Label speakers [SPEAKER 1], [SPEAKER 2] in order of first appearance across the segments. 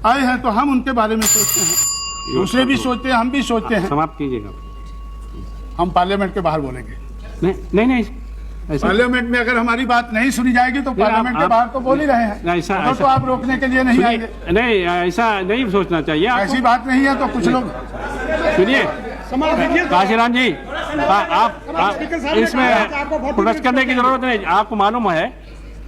[SPEAKER 1] आए हैं तो हम उनके बारे में सोचते हैं, दूसरे भी सोचते हैं, हम भी सोचते हैं।
[SPEAKER 2] समाप्त कीजिएगा।
[SPEAKER 1] हम पार्लियामेंट के बाहर बोलेंगे।
[SPEAKER 2] नहीं
[SPEAKER 1] पार्लियामेंट में अगर हमारी बात नहीं सुनी जाएगी तो पार्लियामेंट के बाहर तो बोल ही रहे हैं।
[SPEAKER 2] ऐसा
[SPEAKER 1] तो आप रोकने के लिए नहीं आएंगे।
[SPEAKER 2] नहीं, ऐसा नहीं सोचना चाहिए।
[SPEAKER 1] ऐसी बात नहीं है तो कुछ लोग
[SPEAKER 2] सुनिए काशीराम जी, आप इसमें प्रोटेस्ट करने की जरूरत नहीं। आपको मालूम है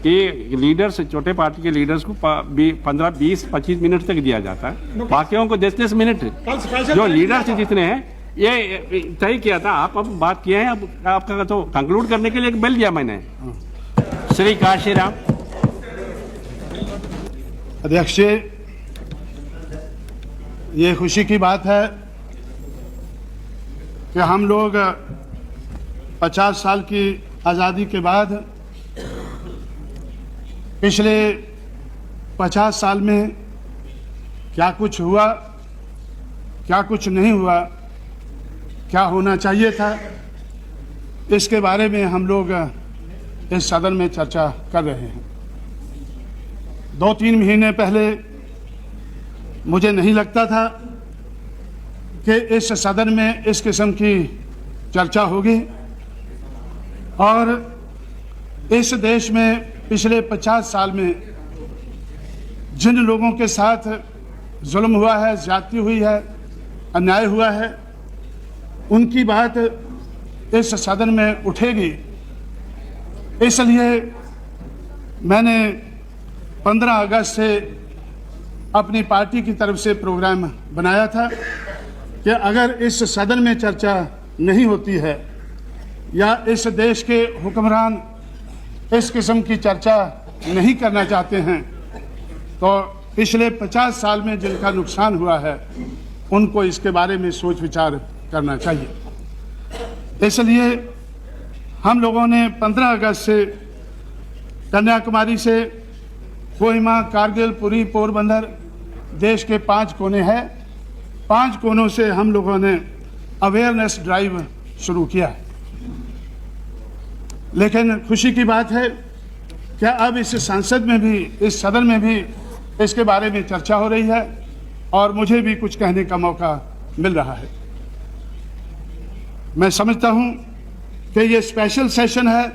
[SPEAKER 2] कि लीडर्स, छोटे पार्टी के लीडर्स को 15, 20, 25 मिनट तक दिया जाता है, बाकियों को 10-10 मिनट। जो लीडर्स जितने हैं ये तय किया था, आप अब बात किए हैं, अब आपका तो कंक्लूड करने के लिए एक बेल दिया मैंने। श्री काशीराम।
[SPEAKER 1] अध्यक्ष, ये खुशी की बात है कि हम लोग 50 साल की आज़ादी के बाद पिछले 50 साल में क्या कुछ हुआ, क्या कुछ नहीं हुआ, क्या होना चाहिए था, इसके बारे में हम लोग इस सदन में चर्चा कर रहे हैं। 2-3 महीने पहले मुझे नहीं लगता था कि इस सदन में इस किस्म की चर्चा होगी और इस देश में पिछले 50 साल में जिन लोगों के साथ जुल्म हुआ है, ज्यादती हुई है, अन्याय हुआ है, उनकी बात इस सदन में उठेगी। इसलिए मैंने 15 अगस्त से अपनी पार्टी की तरफ से प्रोग्राम बनाया था कि अगर इस सदन में चर्चा नहीं होती है या इस देश के हुक्मरान इस किस्म की चर्चा नहीं करना चाहते हैं तो पिछले 50 साल में जिनका नुकसान हुआ है उनको इसके बारे में सोच विचार करना चाहिए। इसलिए हम लोगों ने 15 अगस्त से कन्याकुमारी से कोहिमा, कारगिल, पुरी, पोरबंदर, देश के 5 कोने हैं, 5 कोनों से हम लोगों ने अवेयरनेस ड्राइव शुरू किया है। लेकिन खुशी की बात है कि अब इस संसद में भी, इस सदन में भी इसके बारे में चर्चा हो रही है और मुझे भी कुछ कहने का मौका मिल रहा है। मैं समझता हूं कि ये स्पेशल सेशन है,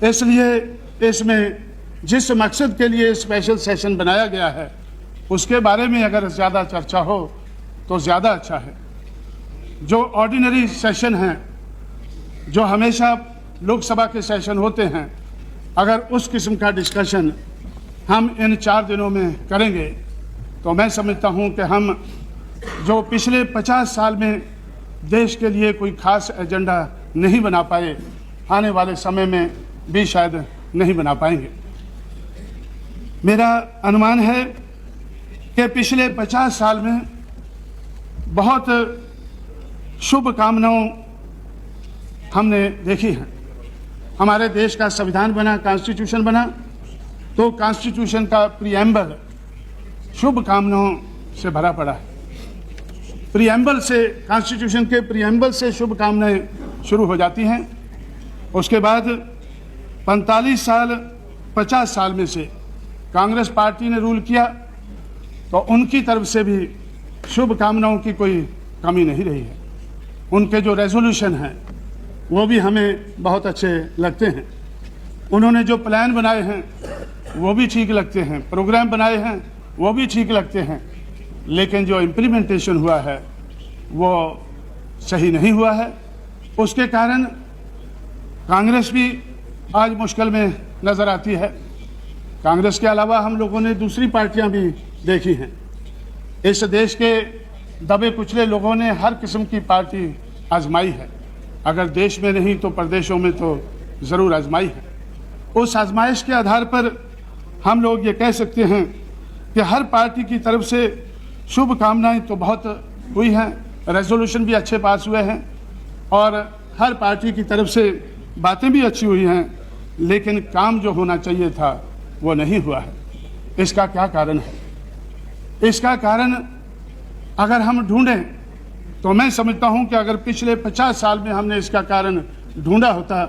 [SPEAKER 1] इसलिए इसमें जिस मकसद के लिए स्पेशल सेशन बनाया गया है उसके बारे में अगर ज़्यादा चर्चा हो तो ज़्यादा अच्छा है। जो ऑर्डिनरी सेशन हैं, जो हमेशा लोकसभा के सेशन होते हैं, अगर उस किस्म का डिस्कशन हम इन 4 दिनों में करेंगे तो मैं समझता हूं कि हम जो पिछले 50 साल में देश के लिए कोई खास एजेंडा नहीं बना पाए, आने वाले समय में भी शायद नहीं बना पाएंगे। मेरा अनुमान है कि पिछले 50 साल में बहुत शुभ कामनाओं हमने देखी हैं। हमारे देश का संविधान बना, कॉन्स्टिट्यूशन बना, तो कॉन्स्टिट्यूशन का प्रीएम्बल शुभ कामनाओं से भरा पड़ा है। प्रीएम्बल से, कॉन्स्टिट्यूशन के प्रीएम्बल से शुभ कामनाएं शुरू हो जाती हैं। उसके बाद 45 साल, 50 साल में से कांग्रेस पार्टी ने रूल किया तो उनकी तरफ से भी शुभ कामनाओं की कोई कमी नहीं रही है। उनके जो रेजोल्यूशन हैं वो भी हमें बहुत अच्छे लगते हैं। उन्होंने जो प्लान बनाए हैं वो भी ठीक लगते हैं, प्रोग्राम बनाए हैं वो भी ठीक लगते हैं, लेकिन जो इम्प्लीमेंटेशन हुआ है वो सही नहीं हुआ है। उसके कारण कांग्रेस भी आज मुश्किल में नज़र आती है। कांग्रेस के अलावा हम लोगों ने दूसरी पार्टियां भी देखी हैं। इस देश के दबे कुचले लोगों ने हर किस्म की पार्टी आजमाई है, अगर देश में नहीं तो प्रदेशों में तो ज़रूर आजमाई है। उस आजमाइश के आधार पर हम लोग ये कह सकते हैं कि हर पार्टी की तरफ से शुभ कामनाएं तो बहुत हुई हैं, रेजोल्यूशन भी अच्छे पास हुए हैं और हर पार्टी की तरफ से बातें भी अच्छी हुई हैं, लेकिन काम जो होना चाहिए था वो नहीं हुआ है। इसका क्या कारण है? इसका कारण अगर हम ढूंढें तो मैं समझता हूं कि अगर पिछले 50 साल में हमने इसका कारण ढूंढा होता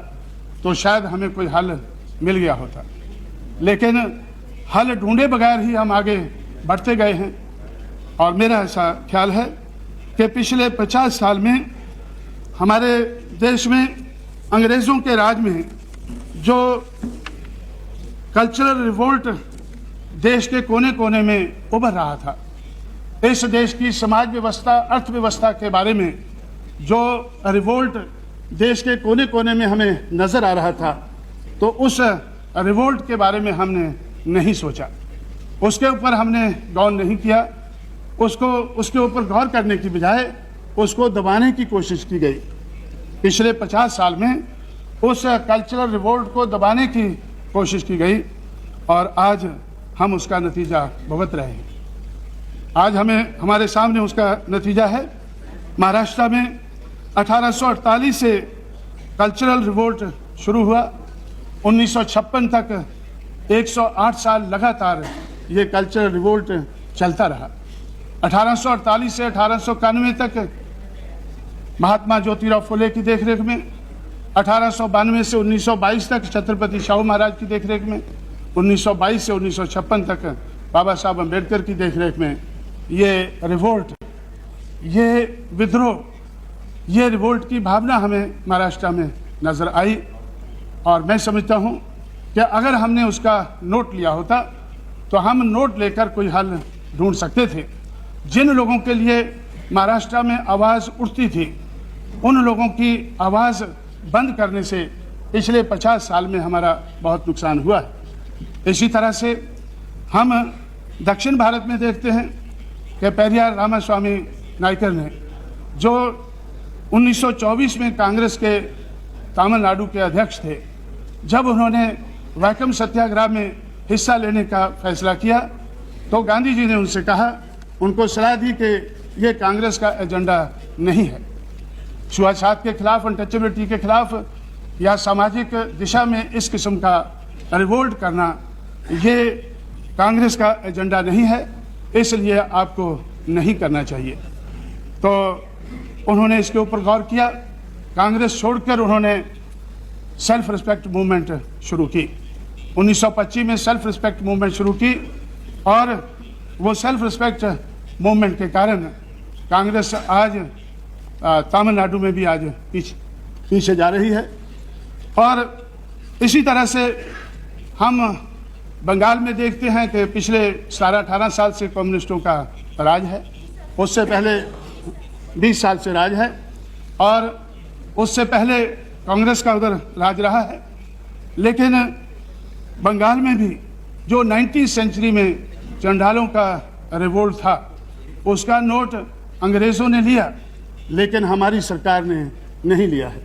[SPEAKER 1] तो शायद हमें कोई हल मिल गया होता, लेकिन हल ढूंढे बगैर ही हम आगे बढ़ते गए हैं। और मेरा ऐसा ख्याल है कि पिछले 50 साल में हमारे देश में अंग्रेज़ों के राज में जो कल्चरल रिवोल्ट देश के कोने कोने में उभर रहा था, इस देश की समाज व्यवस्था, अर्थव्यवस्था के बारे में जो रिवोल्ट देश के कोने कोने में हमें नज़र आ रहा था, तो उस रिवोल्ट के बारे में हमने नहीं सोचा, उसके ऊपर हमने गौर नहीं किया। उसके ऊपर गौर करने की बजाय उसको दबाने की कोशिश की गई। पिछले 50 साल में उस कल्चरल रिवोल्ट को दबाने की कोशिश की गई और आज हम उसका नतीजा भुगत रहे हैं। आज हमारे सामने उसका नतीजा है। महाराष्ट्र में 1848 से कल्चरल रिवोल्ट शुरू हुआ, 1956 तक 108 साल लगातार ये कल्चरल रिवोल्ट चलता रहा। 1848 से 1891 तक महात्मा ज्योतिराव फुले की देखरेख में, 1892 से 1922 तक छत्रपति शाहू महाराज की देखरेख में, 1922 से 1956 तक बाबा साहब अम्बेडकर की देखरेख में ये रिवोल्ट, ये विद्रोह, ये रिवोल्ट की भावना हमें महाराष्ट्र में नज़र आई। और मैं समझता हूँ कि अगर हमने उसका नोट लिया होता तो हम नोट लेकर कोई हल ढूंढ सकते थे। जिन लोगों के लिए महाराष्ट्र में आवाज़ उठती थी, उन लोगों की आवाज़ बंद करने से पिछले 50 साल में हमारा बहुत नुकसान हुआ है। इसी तरह से हम दक्षिण भारत में देखते हैं कि पेरियार रामास्वामी नायकर ने जो 1924 में कांग्रेस के तमिलनाडु के अध्यक्ष थे, जब उन्होंने वैकम सत्याग्रह में हिस्सा लेने का फैसला किया तो गांधी जी ने उनसे कहा, उनको सलाह दी कि ये कांग्रेस का एजेंडा नहीं है। छुआछूत के खिलाफ, अनटचेबिलिटी के खिलाफ या सामाजिक दिशा में इस किस्म का रिवोल्ट करना ये कांग्रेस का एजेंडा नहीं है, इसलिए आपको नहीं करना चाहिए। तो उन्होंने इसके ऊपर गौर किया। कांग्रेस छोड़कर उन्होंने सेल्फ रिस्पेक्ट मूवमेंट शुरू की। 1925 में सेल्फ रिस्पेक्ट मूवमेंट शुरू की और वो सेल्फ रिस्पेक्ट मूवमेंट के कारण कांग्रेस आज तमिलनाडु में भी आज पीछे जा रही है। और इसी तरह से हम बंगाल में देखते हैं कि पिछले 17-18 साल से कम्युनिस्टों का राज है, उससे पहले 20 साल से राज है और उससे पहले कांग्रेस का उधर राज रहा है। लेकिन बंगाल में भी जो 19वीं सेंचुरी में चंडालों का रिवोल्ट था, उसका नोट अंग्रेज़ों ने लिया, लेकिन हमारी सरकार ने नहीं लिया है।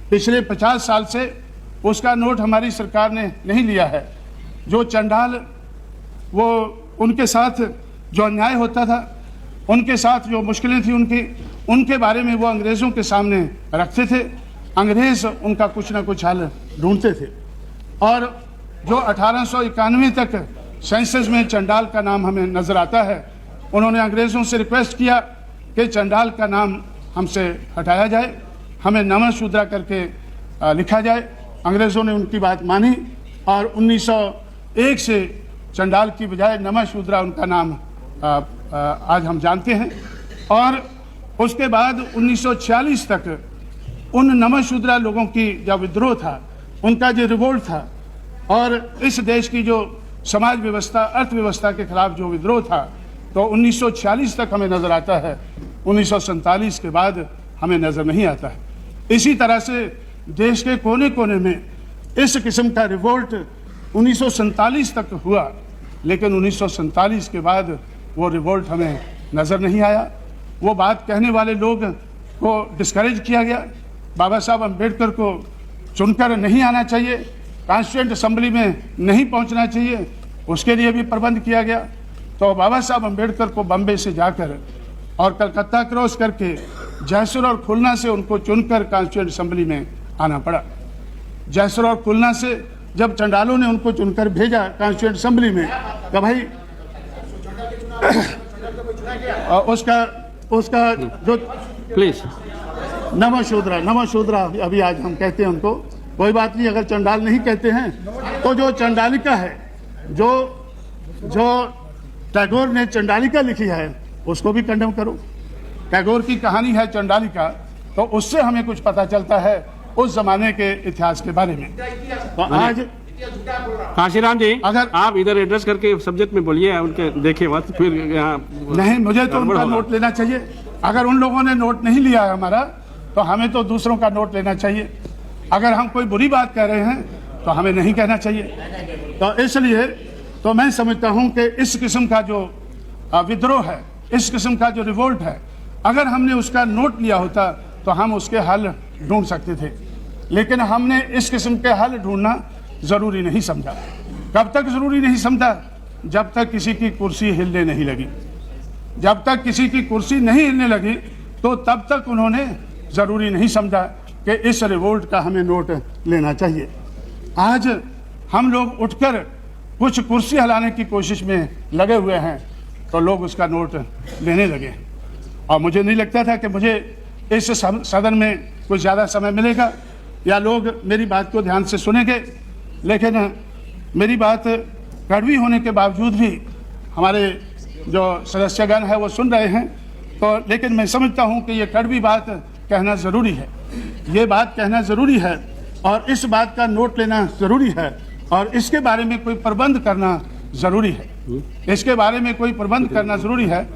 [SPEAKER 1] पिछले 50 साल से उसका नोट हमारी सरकार ने नहीं लिया है। जो चंडाल, वो उनके साथ जो अन्याय होता था, उनके साथ जो मुश्किलें थी उनके बारे में वो अंग्रेज़ों के सामने रखते थे। अंग्रेज़ उनका कुछ ना कुछ हल ढूंढते थे। और जो 1891 तक सेंसस में चंडाल का नाम हमें नज़र आता है, उन्होंने अंग्रेज़ों से रिक्वेस्ट किया कि चंडाल का नाम हमसे हटाया जाए, हमें नमः शूद्रा करके लिखा जाए। अंग्रेज़ों ने उनकी बात मानी और 1901 से चंडाल की बजाय नमः शूद्रा उनका नाम आज हम जानते हैं। और उसके बाद 1946 तक उन नमः शूद्रा लोगों की जो विद्रोह था, उनका जो रिवोल्ट था और इस देश की जो समाज व्यवस्था, अर्थव्यवस्था के खिलाफ जो विद्रोह था, तो 1946 तक हमें नज़र आता है। 1947 के बाद हमें नज़र नहीं आता है। इसी तरह से देश के कोने कोने में इस किस्म का रिवोल्ट 1947 तक हुआ, लेकिन 1947 के बाद वो रिवोल्ट हमें नज़र नहीं आया। वो बात कहने वाले लोग को डिस्करेज किया गया। बाबा साहब अम्बेडकर को चुनकर नहीं आना चाहिए, कॉन्स्टिट्यूएंट असेंबली में नहीं पहुंचना चाहिए, उसके लिए भी प्रबंध किया गया। तो बाबा साहब अम्बेडकर को बम्बे से जाकर और कलकत्ता क्रॉस करके जयसुर और खुलना से उनको चुनकर कॉन्स्टिट्यूएंट असेंबली में आना पड़ा। जयसुर और खुलना से जब चंडालों ने उनको चुनकर भेजा कॉन्स्टिट्यूएंट असेंबली में, तो भाई उसका जो
[SPEAKER 2] प्लीज
[SPEAKER 1] नमः शूद्रा अभी आज हम कहते हैं उनको, कोई बात नहीं, अगर चंडाल नहीं कहते हैं तो जो चंडालिका है, जो टैगोर ने चंडालिका लिखी है, उसको भी कंडेम करो। टैगोर की कहानी है चंडालिका, तो उससे हमें कुछ पता चलता है उस जमाने के इतिहास के बारे में। तो आज
[SPEAKER 2] काशीराम जी,
[SPEAKER 1] अगर
[SPEAKER 2] आप इधर एड्रेस करके सब्जेक्ट में बोलिए, उनके देखे मत फिर यहाँ
[SPEAKER 1] नहीं, मुझे तो उनका
[SPEAKER 2] होगा।
[SPEAKER 1] नोट लेना चाहिए। अगर उन लोगों ने नोट नहीं लिया है हमारा, तो हमें तो दूसरों का नोट लेना चाहिए। अगर हम कोई बुरी बात कह रहे हैं तो हमें नहीं कहना चाहिए। तो इसलिए तो मैं समझता हूं कि इस किस्म का जो विद्रोह है, इस किस्म का जो रिवोल्ट है, अगर हमने उसका नोट लिया होता तो हम उसके हल ढूंढ सकते थे, लेकिन हमने इस किस्म के हल ढूंढना जरूरी नहीं समझा। कब तक जरूरी नहीं समझा? जब तक किसी की कुर्सी हिलने नहीं लगी। जब तक किसी की कुर्सी नहीं हिलने लगी तो तब तक उन्होंने जरूरी नहीं समझा कि इस रिवोल्ट का हमें नोट लेना चाहिए। आज हम लोग उठकर कुछ कुर्सी हिलाने की कोशिश में लगे हुए हैं तो लोग उसका नोट लेने लगे। और मुझे नहीं लगता था कि मुझे इस सदन में कुछ ज़्यादा समय मिलेगा या लोग मेरी बात को ध्यान से सुनेंगे, लेकिन मेरी बात कड़वी होने के बावजूद भी हमारे जो सदस्यगण है वो सुन रहे हैं। तो लेकिन मैं समझता हूं कि ये कड़वी बात कहना ज़रूरी है, ये बात कहना ज़रूरी है और इस बात का नोट लेना ज़रूरी है और इसके बारे में कोई प्रबंध करना ज़रूरी है। इसके बारे में कोई प्रबंध करना ज़रूरी है।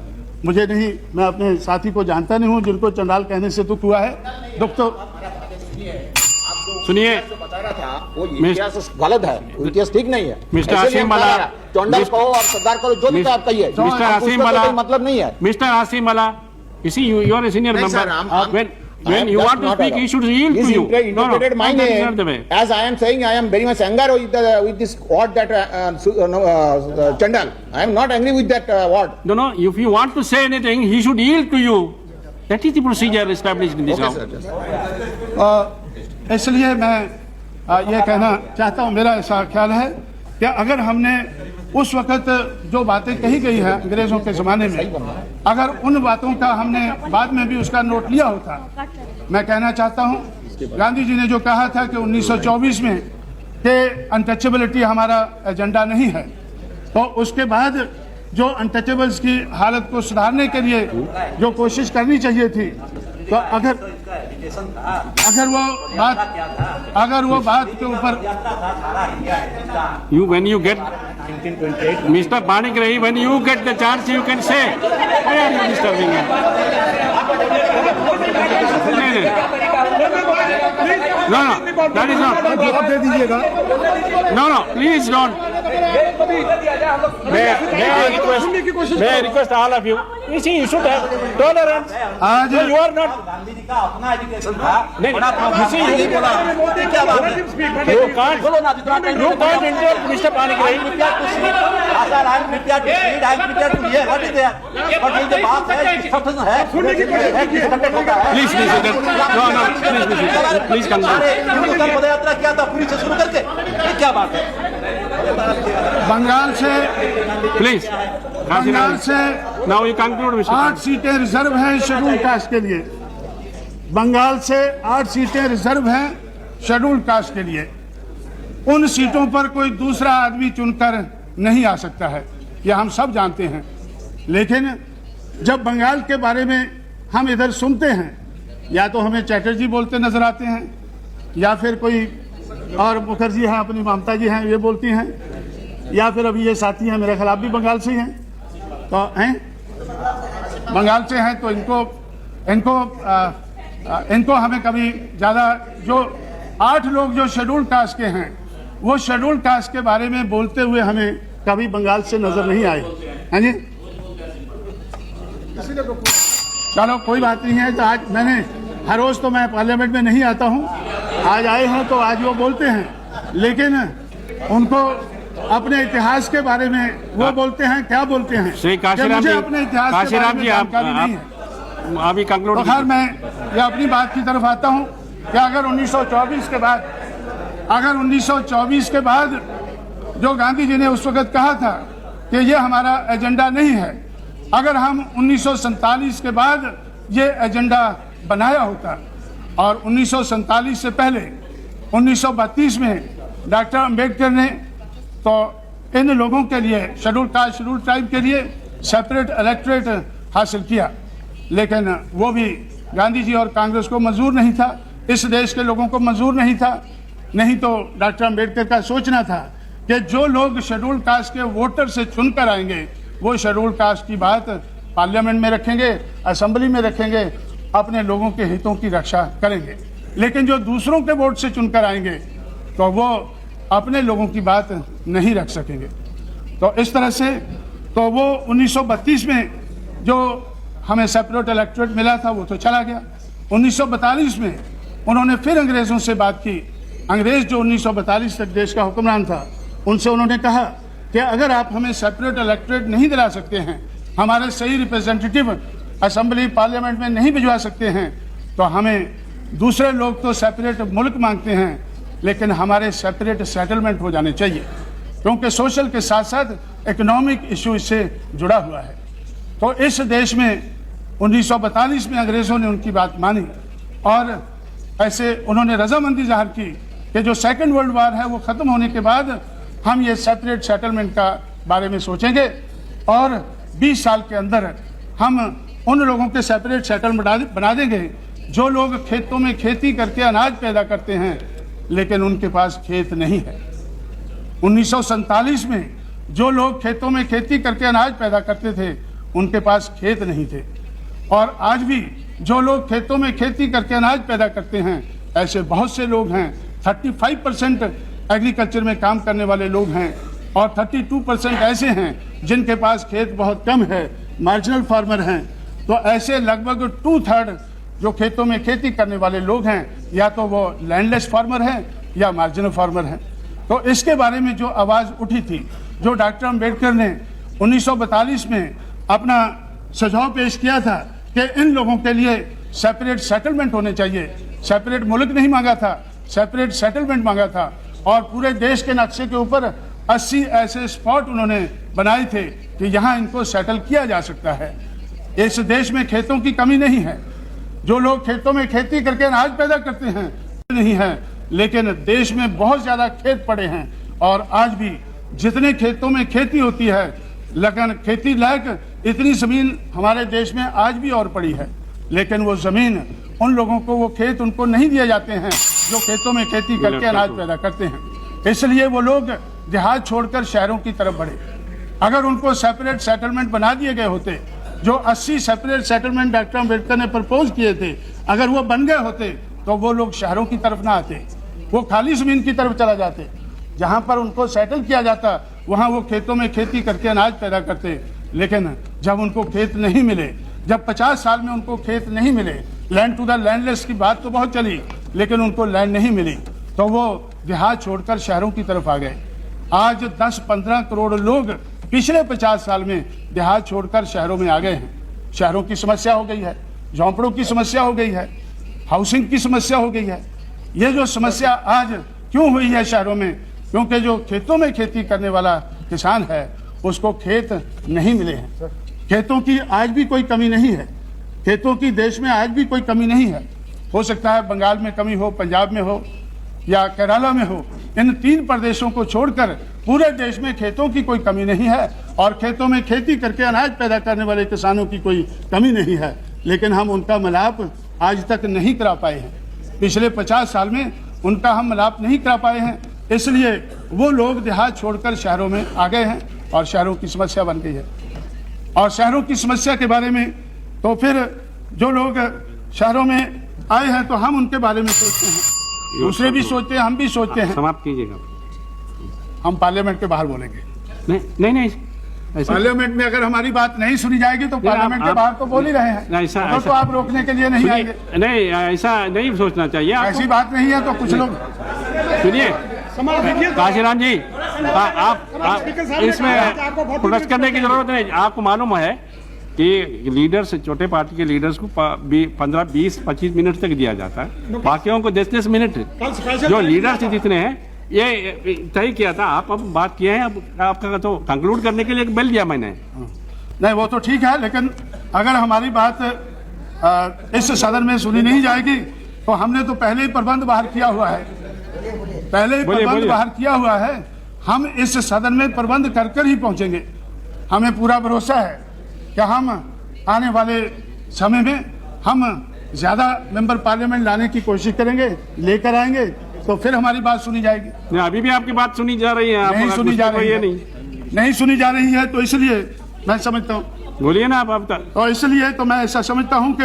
[SPEAKER 1] मुझे नहीं, मैं अपने साथी को जानता नहीं हूँ जिनको चंडाल कहने से दुख हुआ है। दुख तो
[SPEAKER 2] सुनिए,
[SPEAKER 3] बता रहा था वो इतिहास गलत है, इतिहास ठीक नहीं है।
[SPEAKER 2] मिस्टर आसिम मला,
[SPEAKER 3] चंडाल कहो और सरदार कहो, जो भी आप कहिए,
[SPEAKER 2] मिस्टर आसिम मला,
[SPEAKER 3] मतलब नहीं है।
[SPEAKER 2] मिस्टर आसिम मला, you see, you are a senior
[SPEAKER 3] नहीं,
[SPEAKER 2] member.
[SPEAKER 3] sir, I'm-
[SPEAKER 2] When you want to speak, he should yield to
[SPEAKER 3] He's
[SPEAKER 2] you.
[SPEAKER 3] interpreted my
[SPEAKER 2] that is
[SPEAKER 3] name
[SPEAKER 2] not the way.
[SPEAKER 3] as I am saying. I am very much angry with this word that Chandal. I am not angry with that word.
[SPEAKER 2] No, if you want to say anything, he should yield to you. That is the procedure established in this
[SPEAKER 3] Okay,
[SPEAKER 2] house.
[SPEAKER 3] sir.
[SPEAKER 1] इसलिए मैं ये कहना चाहता हूँ, मेरा ऐसा ख्याल है कि अगर हमने उस वक़्त जो बातें कही गई है अंग्रेज़ों के ज़माने में, अगर उन बातों का हमने बाद में भी उसका नोट लिया होता, मैं कहना चाहता हूँ गांधी जी ने जो कहा था कि 1924 में कि अनटचेबिलिटी हमारा एजेंडा नहीं है, तो उसके बाद जो अनटचेबल्स की हालत को सुधारने के लिए जो कोशिश करनी चाहिए थी, तो अगर वो बात के ऊपर
[SPEAKER 2] When you get Mr. Panigrahi, when you get the chance, you can say, why are you disturbing him? No, that is not.
[SPEAKER 1] जवाब दे दीजिएगा।
[SPEAKER 2] No, please don't. May I request all of you? You see, you should have tolerance.
[SPEAKER 1] आज
[SPEAKER 2] No, you are not.
[SPEAKER 4] Gandhi ji का अपना education था।
[SPEAKER 2] नहीं, you see,
[SPEAKER 4] क्या बात है?
[SPEAKER 2] you can't.
[SPEAKER 4] बोलो ना, जितना time
[SPEAKER 2] You can't interrupt Mr. Panigrahi.
[SPEAKER 4] I am prepared to read, I am prepared to hear. What is there? But ये जो बात है, discussion है, conduct होता है।
[SPEAKER 2] Please, please continue.
[SPEAKER 4] हिंदुस्तान पदयात्रा किया था पूरी से शुरू करके, ये क्या बात है?
[SPEAKER 1] बंगाल से
[SPEAKER 2] Please. Now you conclude, Mr.
[SPEAKER 1] 8 सीटें रिजर्व हैं शेड्यूल कास्ट के लिए। बंगाल से 8 सीटें रिजर्व हैं शेड्यूल कास्ट के लिए। उन सीटों पर कोई दूसरा आदमी चुनकर नहीं आ सकता है, यह हम सब जानते हैं। लेकिन जब बंगाल के बारे में हम इधर सुनते हैं, या तो हमें चैटर्जी बोलते नजर आते हैं, या फिर कोई और मुखर्जी हैं, अपनी ममता जी हैं, ये बोलती हैं, या फिर अभी ये साथी हैं मेरे खिलाफ भी बंगाल से हैं, तो हैं बंगाल से हैं, तो इनको हमें कभी ज़्यादा, जो 8 लोग जो शेड्यूल कास्ट के हैं, वो शेड्यूल कास्ट के बारे में बोलते हुए हमें कभी बंगाल से नजर नहीं आए हैं जी। चलो कोई बात नहीं है। तो आज मैंने हर रोज़ तो मैं पार्लियामेंट में नहीं आता हूँ, आज आए हैं तो आज वो बोलते हैं, लेकिन उनको अपने इतिहास के बारे में वो बोलते हैं, क्या बोलते हैं
[SPEAKER 2] श्री काशीराम
[SPEAKER 1] मुझे
[SPEAKER 2] जी,
[SPEAKER 1] अपने इतिहास के बारे
[SPEAKER 2] काशीराम
[SPEAKER 1] में
[SPEAKER 2] जी,
[SPEAKER 1] जानकारी नहीं है।
[SPEAKER 2] अभी कंक्लूड।
[SPEAKER 1] तो खैर मैं ये अपनी बात की तरफ आता हूँ कि अगर 1924 के बाद जो गांधी जी ने उस वक़्त कहा था कि ये हमारा एजेंडा नहीं है, अगर हम 1947 के बाद ये एजेंडा बनाया होता और 1947 से पहले 1932 में डॉक्टर अंबेडकर ने तो इन लोगों के लिए, शेड्यूल कास्ट शेड्यूल ट्राइब के लिए सेपरेट इलेक्टोरेट हासिल किया, लेकिन वो भी गांधी जी और कांग्रेस को मंजूर नहीं था, इस देश के लोगों को मंजूर नहीं था। नहीं तो डॉक्टर अंबेडकर का सोचना था कि जो लोग शेड्यूल कास्ट के वोटर से चुनकर आएंगे वो शेड्यूल कास्ट की बात पार्लियामेंट में रखेंगे, असेंबली में रखेंगे, अपने लोगों के हितों की रक्षा करेंगे। लेकिन जो दूसरों के वोट से चुनकर आएंगे तो वो अपने लोगों की बात नहीं रख सकेंगे। तो इस तरह से तो वो 1932 में जो हमें सेपरेट इलेक्टोरेट मिला था वो तो चला गया। 1942 में उन्होंने फिर अंग्रेज़ों से बात की। अंग्रेज़ जो 1942 तक देश का हुक्मरान था, उनसे उन्होंने कहा कि अगर आप हमें सेपरेट इलेक्टोरेट नहीं दिला सकते हैं, हमारे सही रिप्रेजेंटेटिव असेंबली पार्लियामेंट में नहीं भिजवा सकते हैं, तो हमें दूसरे लोग तो सेपरेट मुल्क मांगते हैं, लेकिन हमारे सेपरेट सेटलमेंट हो जाने चाहिए, क्योंकि सोशल के साथ साथ इकोनॉमिक इशू इससे जुड़ा हुआ है। तो इस देश में 1942 में अंग्रेज़ों ने उनकी बात मानी और ऐसे उन्होंने रजामंदी जाहिर की कि जो सेकेंड वर्ल्ड वार है वो ख़त्म होने के बाद हम ये सेपरेट सेटलमेंट का बारे में सोचेंगे और 20 साल के अंदर हम उन लोगों के सेपरेट सेटलमेंट बना देंगे जो लोग खेतों में खेती करके अनाज पैदा करते हैं लेकिन उनके पास खेत नहीं है। 1947 में जो लोग खेतों में खेती करके अनाज पैदा करते थे उनके पास खेत नहीं थे, और आज भी जो लोग खेतों में खेती करके अनाज पैदा करते हैं ऐसे बहुत से लोग हैं। 35% एग्रीकल्चर में काम करने वाले लोग हैं और 32% ऐसे हैं जिनके पास खेत बहुत कम है, मार्जिनल फार्मर हैं। तो ऐसे लगभग 2/3 जो खेतों में खेती करने वाले लोग हैं या तो वो लैंडलेस फार्मर हैं या मार्जिनल फार्मर हैं। तो इसके बारे में जो आवाज़ उठी थी, जो डॉक्टर अंबेडकर ने 1942 में अपना सुझाव पेश किया था कि इन लोगों के लिए सेपरेट सेटलमेंट होने चाहिए, सेपरेट मुल्क नहीं मांगा था, सेपरेट सेटलमेंट मांगा था, और पूरे देश के नक्शे के ऊपर 80 ऐसे स्पॉट उन्होंने बनाए थे कि यहाँ इनको सेटल किया जा सकता है। इस देश में खेतों की कमी नहीं है, जो लोग खेतों में खेती करके अनाज पैदा करते हैं नहीं है, लेकिन देश में बहुत ज़्यादा खेत पड़े हैं और आज भी जितने खेतों में खेती होती है, लेकिन खेती लायक इतनी ज़मीन हमारे देश में आज भी और पड़ी है, लेकिन वो ज़मीन उन लोगों को, वो खेत उनको नहीं दिए जाते हैं जो खेतों में खेती करके अनाज पैदा करते हैं। इसलिए वो लोग देहात छोड़कर शहरों की तरफ बढ़े। अगर उनको सेपरेट सेटलमेंट बना दिए गए होते, जो 80 सेपरेट सेटलमेंट डॉक्टर अम्बेडकर ने प्रपोज किए थे, अगर वो बन गए होते तो वो लोग शहरों की तरफ ना आते, वो खाली ज़मीन की तरफ चला जाते। जहाँ पर उनको सेटल किया जाता वहाँ वो खेतों में खेती करके अनाज पैदा करते। लेकिन जब उनको खेत नहीं मिले, जब 50 साल में उनको खेत नहीं मिले, लैंड टू द लैंडलेस की बात तो बहुत चली लेकिन उनको लैंड नहीं मिली, तो वो देहात छोड़कर शहरों की तरफ आ गए। आज 10-15 करोड़ लोग पिछले 50 साल में देहात छोड़कर शहरों में आ गए हैं। शहरों की समस्या हो गई है, झोंपड़ों की समस्या हो गई है, हाउसिंग की समस्या हो गई है। ये जो समस्या आज क्यों हुई है शहरों में, क्योंकि जो खेतों में खेती करने वाला किसान है उसको खेत नहीं मिले हैं। खेतों की आज भी कोई कमी नहीं है, खेतों की देश में आज भी कोई कमी नहीं है। हो सकता है बंगाल में कमी हो, पंजाब में हो या केरला में हो, इन 3 प्रदेशों को छोड़कर पूरे देश में खेतों की कोई कमी नहीं है और खेतों में खेती करके अनाज पैदा करने वाले किसानों की कोई कमी नहीं है, लेकिन हम उनका मिलाप आज तक नहीं करा पाए हैं। पिछले 50 साल में उनका हम मिलाप नहीं करा पाए हैं, इसलिए वो लोग देहात छोड़कर शहरों में आ गए हैं और शहरों की समस्या बन गई है। और शहरों की समस्या के बारे में तो फिर जो लोग शहरों में आए हैं तो हम उनके बारे में सोचते हैं, दूसरे भी सोचते हैं, हम भी सोचते हैं।
[SPEAKER 2] समाप्त कीजिएगा।
[SPEAKER 1] हम पार्लियामेंट के बाहर बोलेंगे।
[SPEAKER 2] नहीं
[SPEAKER 1] पार्लियामेंट में अगर हमारी बात नहीं सुनी जाएगी तो पार्लियामेंट के बाहर तो बोल ही रहे हैं, तो आप रोकने के लिए नहीं आएंगे।
[SPEAKER 2] नहीं, ऐसा नहीं सोचना चाहिए।
[SPEAKER 1] ऐसी बात नहीं है तो कुछ लोग
[SPEAKER 2] सुनिए। काशीराम जी, आप इसमें प्रोटेस्ट करने की जरूरत नहीं। आपको मालूम है कि लीडर्स, छोटे पार्टी के लीडर्स को 15, 20, 25 मिनट तक दिया जाता है, बाकियों को 10-10 मिनट। जो लीडर्स जितने हैं ये तय किया था, आप अब बात किए हैं, अब आपका तो कंक्लूड करने के लिए बेल दिया मैंने।
[SPEAKER 1] नहीं, वो तो ठीक है, लेकिन अगर हमारी बात इस सदन में सुनी नहीं जाएगी तो हमने तो पहले ही प्रबंध बाहर किया हुआ है, पहले ही प्रबंध बाहर किया हुआ है हम इस सदन में प्रबंध कर कर ही पहुंचेंगे। हमें पूरा भरोसा है कि हम आने वाले समय में हम ज़्यादा मेंबर पार्लियामेंट लाने की कोशिश करेंगे, लेकर आएंगे तो फिर हमारी बात सुनी जाएगी।
[SPEAKER 2] नहीं, अभी भी आपकी बात सुनी जा रही है।
[SPEAKER 1] नहीं सुनी जा रही है, नहीं सुनी जा रही है, तो इसलिए मैं समझता हूँ,
[SPEAKER 2] बोलिए ना आप तक।
[SPEAKER 1] तो इसलिए तो मैं ऐसा समझता हूँ कि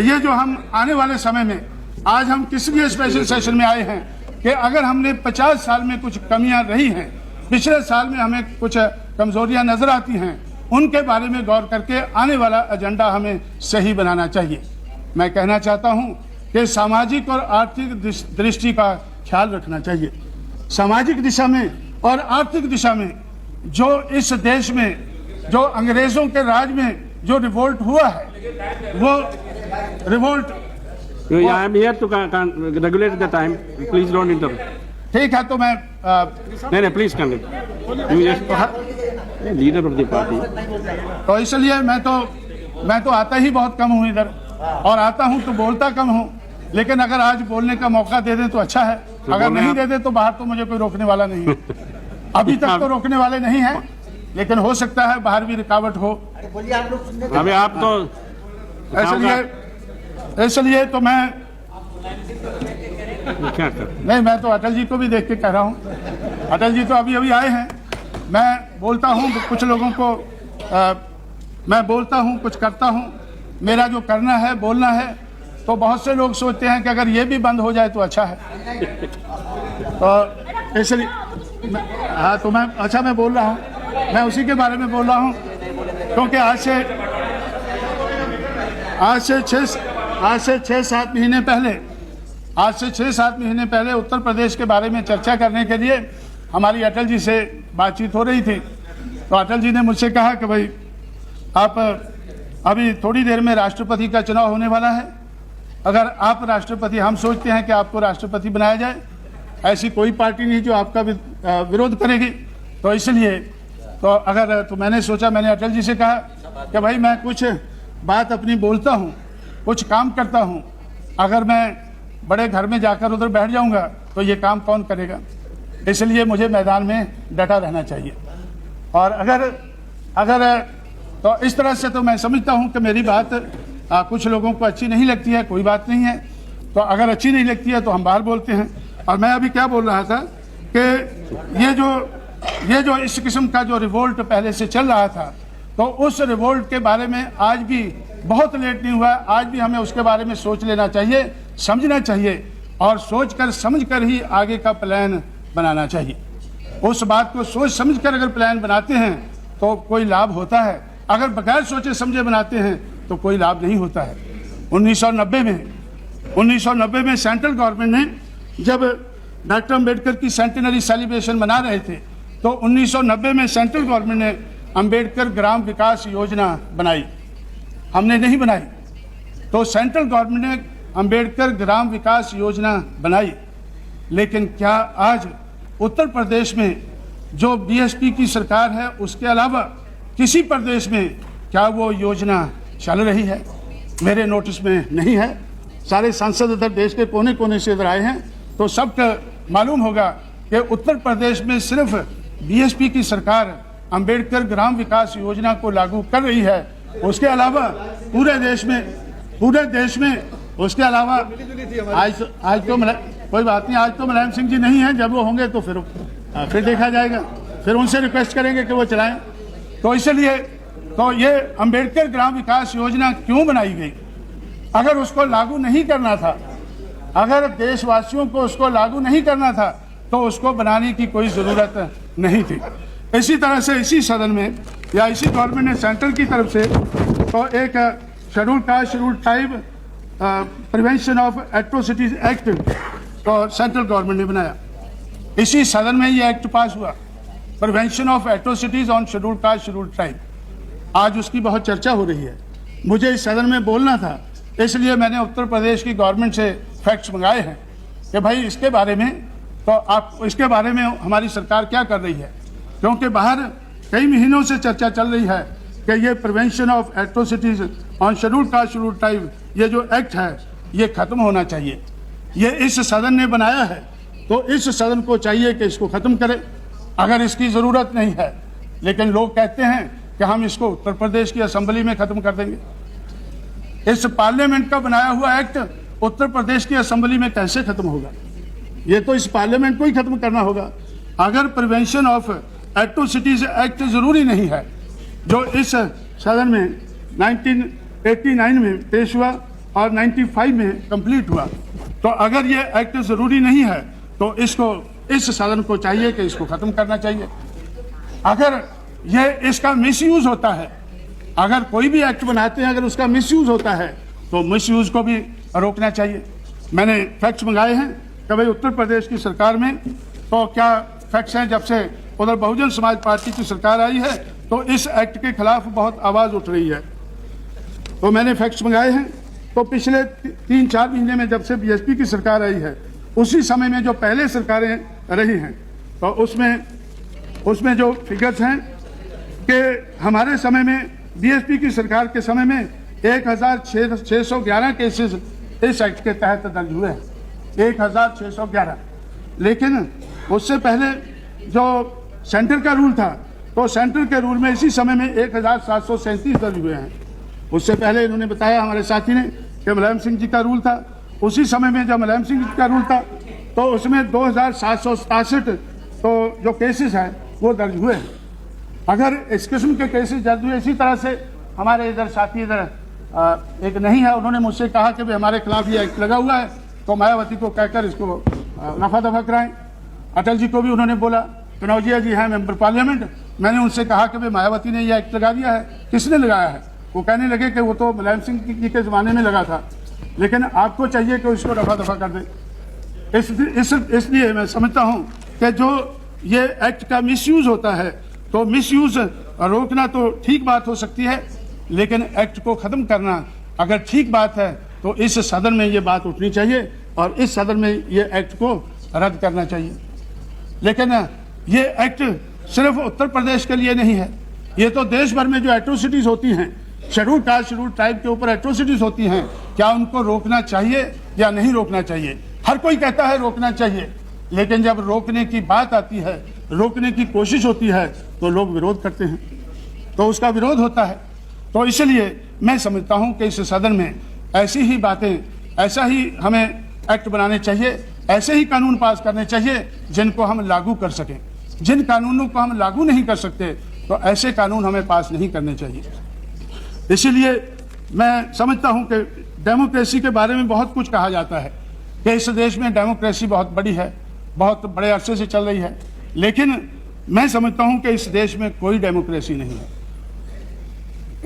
[SPEAKER 1] ये जो हम आने वाले समय में, आज हम किस लिए स्पेशल सेशन में आए हैं कि अगर हमने 50 साल में कुछ कमियां रही हैं, पिछले साल में हमें कुछ कमजोरियां नजर आती हैं, उनके बारे में गौर करके आने वाला एजेंडा हमें सही बनाना चाहिए। मैं कहना चाहता हूं कि सामाजिक और आर्थिक दृष्टि का ख्याल रखना चाहिए। सामाजिक दिशा में और आर्थिक दिशा में जो इस देश में जो अंग्रेजों के राज में जो रिवोल्ट हुआ है, वो revolt
[SPEAKER 2] I am here to regulate the time. Please don't interrupt.
[SPEAKER 1] ठीक है, तो मैं
[SPEAKER 2] नहीं, please continue. You just leader of the party.
[SPEAKER 1] तो इसलिए मैं तो आता ही बहुत कम हूँ इधर, और आता हूँ तो बोलता कम हूँ, लेकिन अगर आज बोलने का मौका दे दे तो अच्छा है, अगर नहीं दे दे तो बाहर तो मुझे कोई रोकने वाला नहीं है। अभी तक तो रोकने वाले नहीं है, लेकिन हो सकता है बाहर भी रुकावट हो।
[SPEAKER 2] अभी आप तो
[SPEAKER 1] इसलिए तो मैं
[SPEAKER 2] क्या कर,
[SPEAKER 1] नहीं, मैं तो अटल जी को भी देख के कह रहा हूँ। अटल जी तो अभी अभी आए हैं। मैं बोलता हूँ कुछ लोगों को, मैं बोलता हूँ कुछ करता हूँ। मेरा जो करना है, बोलना है, तो बहुत से लोग सोचते हैं कि अगर ये भी बंद हो जाए तो अच्छा है। तो इसलिए हाँ, तो मैं अच्छा मैं बोल रहा हूँ, मैं उसी के बारे में बोल रहा हूँ, क्योंकि आज से 6-7 महीने पहले उत्तर प्रदेश के बारे में चर्चा करने के लिए हमारी अटल जी से बातचीत हो रही थी। तो अटल जी ने मुझसे कहा कि भाई आप अभी थोड़ी देर में राष्ट्रपति का चुनाव होने वाला है, अगर आप राष्ट्रपति, हम सोचते हैं कि आपको राष्ट्रपति बनाया जाए, ऐसी कोई पार्टी नहीं जो आपका विरोध करेगी। तो इसलिए तो मैंने सोचा, मैंने अटल जी से कहा कि भाई मैं कुछ बात अपनी बोलता हूँ, कुछ काम करता हूँ, अगर मैं बड़े घर में जाकर उधर बैठ जाऊंगा तो ये काम कौन करेगा, इसलिए मुझे मैदान में डटा रहना चाहिए। और अगर तो इस तरह से तो मैं समझता हूँ कि मेरी बात कुछ लोगों को अच्छी नहीं लगती है, कोई बात नहीं है, तो अगर अच्छी नहीं लगती है तो हम बाहर बोलते हैं। और मैं अभी क्या बोल रहा था कि ये जो इस किस्म का जो रिवोल्ट पहले से चल रहा था, तो उस रिवोल्ट के बारे में आज भी बहुत लेट नहीं हुआ, आज भी हमें उसके बारे में सोच लेना चाहिए, समझना चाहिए, और सोच कर समझ कर ही आगे का प्लान बनाना चाहिए। उस बात को सोच समझ कर अगर प्लान बनाते हैं तो कोई लाभ होता है, अगर बगैर सोचे समझे बनाते हैं तो कोई लाभ नहीं होता है। 1990 में सेंट्रल गवर्नमेंट ने, जब डॉक्टर अम्बेडकर की सेंटेनरी सेलिब्रेशन मना रहे थे, तो 1990 में सेंट्रल गवर्नमेंट ने अम्बेडकर ग्राम विकास योजना बनाई, हमने नहीं बनाई। तो सेंट्रल गवर्नमेंट ने अम्बेडकर ग्राम विकास योजना बनाई, लेकिन क्या आज उत्तर प्रदेश में जो बीएसपी की सरकार है, उसके अलावा किसी प्रदेश में क्या वो योजना चल रही है? मेरे नोटिस में नहीं है। सारे सांसद इधर देश के कोने कोने से इधर आए हैं, तो सबको मालूम होगा कि उत्तर प्रदेश में सिर्फ बीएसपी की सरकार अम्बेडकर ग्राम विकास योजना को लागू कर रही है। उसके अलावा पूरे देश में उसके अलावा आज तो कोई बात नहीं, आज तो मुलायम सिंह जी नहीं है, जब वो होंगे तो फिर देखा जाएगा, फिर उनसे रिक्वेस्ट करेंगे कि वो चलाएं। तो इसलिए तो ये अम्बेडकर ग्राम विकास योजना क्यों बनाई गई? अगर उसको लागू नहीं करना था, अगर देशवासियों को उसको लागू नहीं करना था, तो उसको बनाने की कोई ज़रूरत नहीं थी। इसी तरह से इसी सदन में या इसी गवर्नमेंट ने सेंट्रल की तरफ से तो एक schedule caste schedule tribe prevention of atrocities act तो सेंट्रल गवर्नमेंट ने बनाया। इसी सदन में ये एक्ट पास हुआ, prevention of atrocities on schedule caste schedule tribe. आज उसकी बहुत चर्चा हो रही है। मुझे इस सदन में बोलना था, इसलिए मैंने उत्तर प्रदेश की गवर्नमेंट से फैक्ट्स मंगाए हैं कि भाई इसके बारे में तो आप इसके बारे में हमारी सरकार क्या कर रही है, क्योंकि बाहर कई महीनों से चर्चा चल रही है कि ये prevention of atrocities on schedule caste schedule tribe, ये जो एक्ट है ये खत्म होना चाहिए। ये इस सदन ने बनाया है, तो इस सदन को चाहिए कि इसको खत्म करे। अगर इसकी ज़रूरत नहीं है, लेकिन लोग कहते हैं कि हम इसको उत्तर प्रदेश की असेंबली में ख़त्म कर देंगे। इस पार्लियामेंट का बनाया हुआ एक्ट उत्तर प्रदेश की असेंबली में कैसे ख़त्म होगा? ये तो इस पार्लियामेंट को ही ख़त्म करना होगा। अगर प्रिवेंशन ऑफ एट्रोसिटीज एक्ट ज़रूरी नहीं है, जो इस सदन में 1989 में पेश हुआ और 95 में कंप्लीट हुआ, तो अगर ये एक्ट ज़रूरी नहीं है तो इसको, इस सदन को चाहिए कि इसको ख़त्म करना चाहिए। अगर ये इसका मिसयूज़ होता है, अगर कोई भी एक्ट बनाते हैं अगर उसका मिसयूज़ होता है तो मिसयूज़ को भी रोकना चाहिए। मैंने फैक्ट्स मंगाए हैं कि भाई उत्तर प्रदेश की सरकार में तो क्या फैक्ट्स हैं, जब से उधर बहुजन समाज पार्टी की सरकार आई है तो इस एक्ट के खिलाफ बहुत आवाज़ उठ रही है। तो मैंने फैक्ट्स मंगाए हैं। तो पिछले 3-4 महीने में जब से बीएसपी की सरकार आई है, उसी समय में जो पहले सरकारें रही हैं, तो उसमें जो फिगर्स हैं कि हमारे समय में, बीएसपी की सरकार के समय में 1611 केसेस इस एक्ट के तहत दर्ज हुए हैं, 1611। लेकिन उससे पहले जो सेंटर का रूल था, तो सेंटर के रूल में इसी समय में 1737 दर्ज हुए हैं। उससे पहले इन्होंने बताया हमारे साथी ने कि मुलायम सिंह जी का रूल था। उसी समय में जब मुलायम सिंह जी का रूल था तो उसमें 2767 तो जो केसेस हैं वो दर्ज हुए हैं। अगर इस किस्म के केसेस दर्ज हुए, इसी तरह से हमारे इधर साथी इधर एक नहीं है, उन्होंने मुझसे कहा कि भाई हमारे खिलाफ ये एक्ट लगा हुआ है, तो मायावती को कहकर इसको रफा दफा कराएं। अटल जी को भी उन्होंने बोला, कनौजिया जी हैं मेंबर पार्लियामेंट, मैंने उनसे कहा कि भाई मायावती ने यह एक्ट लगा दिया है, किसने लगाया है? वो कहने लगे कि वो तो मुलायम सिंह जी के ज़माने में लगा था, लेकिन आपको चाहिए कि उसको रफा दफा कर दें। इसलिए मैं समझता हूँ कि जो ये एक्ट का मिसयूज़ होता है, तो मिसयूज़ रोकना तो ठीक बात हो सकती है, लेकिन एक्ट को ख़त्म करना अगर ठीक बात है तो इस सदन में ये बात उठनी चाहिए और इस सदन में ये एक्ट को रद्द करना चाहिए। लेकिन ये एक्ट सिर्फ उत्तर प्रदेश के लिए नहीं है, ये तो देश भर में जो एट्रोसिटीज़ होती हैं, शेड्यूल कास्ट शेड्यूल ट्राइब के ऊपर एट्रोसिटीज़ होती हैं, क्या उनको रोकना चाहिए या नहीं रोकना चाहिए? हर कोई कहता है रोकना चाहिए, लेकिन जब रोकने की बात आती है, रोकने की कोशिश होती है, तो लोग विरोध करते हैं, तो उसका विरोध होता है। तो इसलिए मैं समझता हूं कि इस सदन में ऐसी ही बातें, ऐसा ही हमें एक्ट बनाने चाहिए, ऐसे ही कानून पास करने चाहिए जिनको हम लागू कर सकें। जिन कानूनों को हम लागू नहीं कर सकते, तो ऐसे कानून हमें पास नहीं करने चाहिए। इसीलिए मैं समझता हूं कि डेमोक्रेसी के बारे में बहुत कुछ कहा जाता है कि इस देश में डेमोक्रेसी बहुत बड़ी है, बहुत बड़े अरसे से चल रही है, लेकिन मैं समझता हूं कि इस देश में कोई डेमोक्रेसी नहीं है।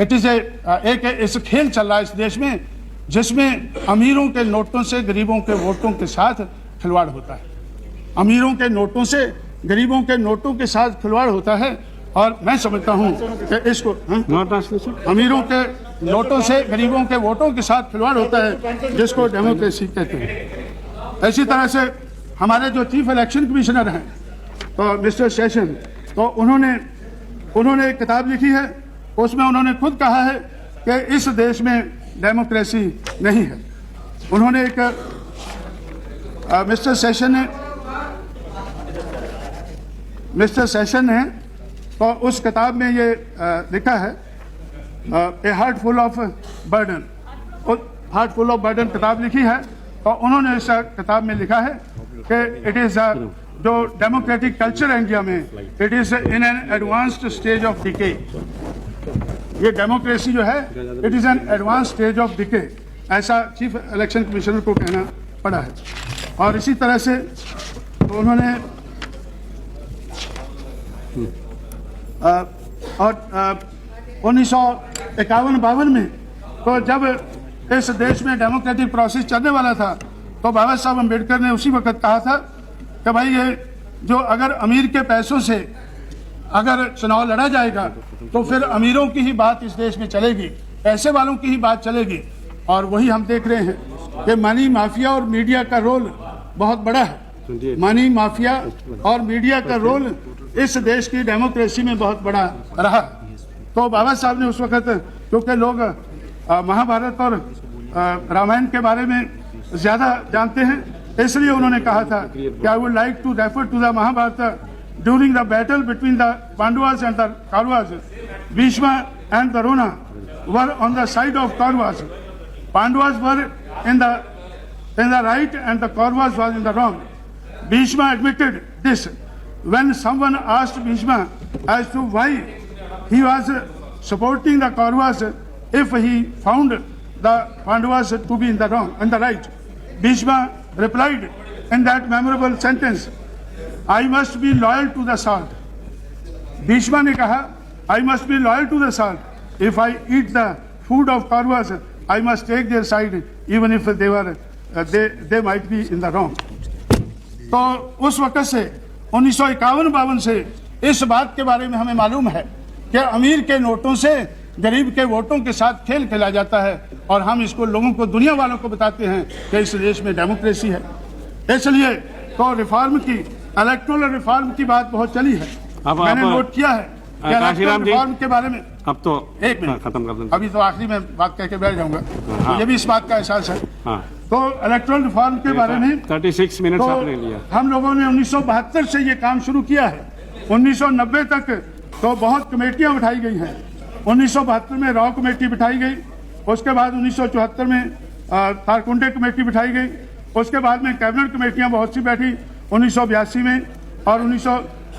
[SPEAKER 1] इट इज़ एक खेल चल रहा है इस देश में, जिसमें अमीरों के नोटों से गरीबों के वोटों के साथ खिलवाड़ होता है। अमीरों के नोटों से गरीबों के नोटों के साथ खिलवाड़ होता है, और मैं समझता हूं कि इसको अमीरों के नोटों से गरीबों के वोटों के साथ खिलवाड़ होता है, जिसको डेमोक्रेसी कहते हैं। इसी तरह से हमारे जो चीफ इलेक्शन कमिश्नर हैं, तो मिस्टर सेशन, तो उन्होंने एक किताब लिखी है, उसमें उन्होंने खुद कहा है कि इस देश में डेमोक्रेसी नहीं है। उन्होंने एक मिस्टर सेशन ने तो उस किताब में ये लिखा है, ए heart full of burden, heart full of burden किताब लिखी है, और उन्होंने इस किताब में लिखा है कि इट इज़ जो डेमोक्रेटिक कल्चर है इंडिया में, it is in an advanced stage of decay. ये डेमोक्रेसी जो है, it is an advance stage of decay, ऐसा चीफ इलेक्शन कमिश्नर को कहना पड़ा है। और इसी तरह से तो उन्होंने और 1951-52 में तो जब इस देश में डेमोक्रेटिक प्रोसेस चलने वाला था, तो बाबा साहब अम्बेडकर ने उसी वक्त कहा था कि भाई ये जो अगर अमीर के पैसों से अगर चुनाव लड़ा जाएगा तो फिर अमीरों की ही बात इस देश में चलेगी, पैसे वालों की ही बात चलेगी। और वही हम देख रहे हैं कि मनी माफिया और मीडिया का रोल बहुत बड़ा है। मनी माफिया और मीडिया का रोल इस देश की डेमोक्रेसी में बहुत बड़ा रहा। तो बाबा साहब ने उस वक्त, क्योंकि लोग महाभारत और रामायण के बारे में ज़्यादा जानते हैं, इसलिए उन्होंने कहा था कि I would like to refer to the Mahabharata during the battle between the Pandavas and the Kauravas, Bhishma and Drona were on the side of Kauravas. Pandavas were in the right and the Kauravas was in the wrong. Bhishma admitted this when someone asked Bhishma as to why he was supporting the Kauravas if he found the Pandavas to be in the wrong and the right. Bhishma replied in that memorable sentence, I must be loyal to the salt. Bhishma ने कहा, I must be loyal to the salt. If I eat the food of Kauravas, I must take their side even if they were they might be in the wrong. तो उस वक्त से 1951-52 से इस बात के बारे में हमें मालूम है कि अमीर के नोटों से गरीब के वोटों के साथ खेल खेला जाता है और हम इसको लोगों को, दुनिया वालों को बताते हैं कि इस देश में डेमोक्रेसी है। इसलिए तो रिफॉर्म की, इलेक्टोरल रिफॉर्म की बात बहुत चली है। मैंने नोट किया है कि इलेक्टोरल रिफॉर्म के बारे में,
[SPEAKER 2] अब तो
[SPEAKER 1] एक मिनट
[SPEAKER 2] खत्म कर दें,
[SPEAKER 1] अभी तो आखिरी में बात कह के बैठ जाऊंगा। तो ये भी इस बात का एहसास है। तो इलेक्टोरल रिफॉर्म के बारे में
[SPEAKER 2] 36 मिनट
[SPEAKER 1] तो
[SPEAKER 2] आपने लिया।
[SPEAKER 1] हम लोगों ने 1972 से ये काम शुरू किया है। 1990 तक तो बहुत कमेटियां उठाई गई हैं। 1972 में रॉ कमेटी बिठाई गई, उसके बाद 1974 में तारकुंडे कमेटी बिठाई गई, उसके बाद में कैबिनेट कमेटियां बहुत सी बैठी 1982 में, और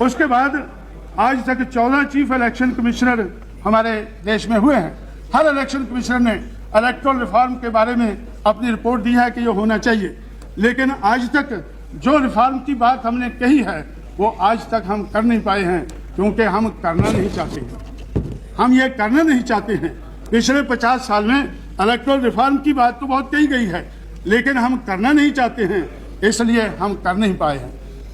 [SPEAKER 1] उसके बाद आज तक 14 चीफ इलेक्शन कमिश्नर हमारे देश में हुए हैं। हर इलेक्शन कमिश्नर ने इलेक्टोरल रिफॉर्म के बारे में अपनी रिपोर्ट दी है कि ये होना चाहिए, लेकिन आज तक जो रिफॉर्म की बात हमने कही है वो आज तक हम कर नहीं पाए हैं, क्योंकि हम करना नहीं चाहते हैं। हम ये करना नहीं चाहते हैं। पिछले 50 साल में इलेक्टोरल रिफॉर्म की बात तो बहुत कही गई है, लेकिन हम करना नहीं चाहते हैं, इसलिए हम कर नहीं पाए हैं।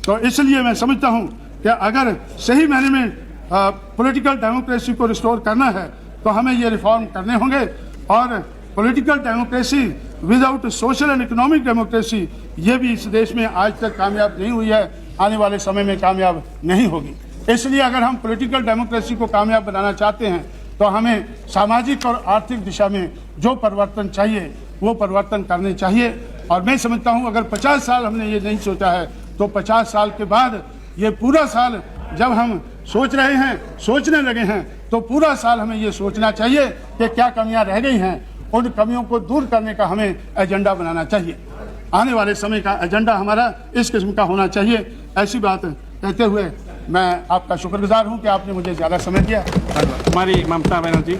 [SPEAKER 1] तो इसलिए मैं समझता हूँ कि अगर सही मायने में पॉलिटिकल डेमोक्रेसी को रिस्टोर करना है तो हमें ये रिफॉर्म करने होंगे, और political democracy without social and economic democracy ये भी इस देश में आज तक कामयाब नहीं हुई है, आने वाले समय में कामयाब नहीं होगी। इसलिए अगर हम पॉलिटिकल डेमोक्रेसी को कामयाब बनाना चाहते हैं तो हमें सामाजिक और आर्थिक दिशा में जो परिवर्तन चाहिए वो परिवर्तन करने चाहिए। और मैं समझता हूँ अगर 50 साल हमने ये नहीं सोचा है तो 50 साल के बाद ये पूरा साल जब हम सोच रहे हैं, सोचने लगे हैं, तो पूरा साल हमें ये सोचना चाहिए कि क्या कमियां रह गई हैं, उन कमियों को दूर करने का हमें एजेंडा बनाना चाहिए। आने वाले समय का एजेंडा हमारा इस किस्म का होना चाहिए। ऐसी बात कहते हुए मैं आपका शुक्रगुजार हूं कि आपने मुझे ज़्यादा समय दिया।
[SPEAKER 2] हमारी ममता बनर्जी।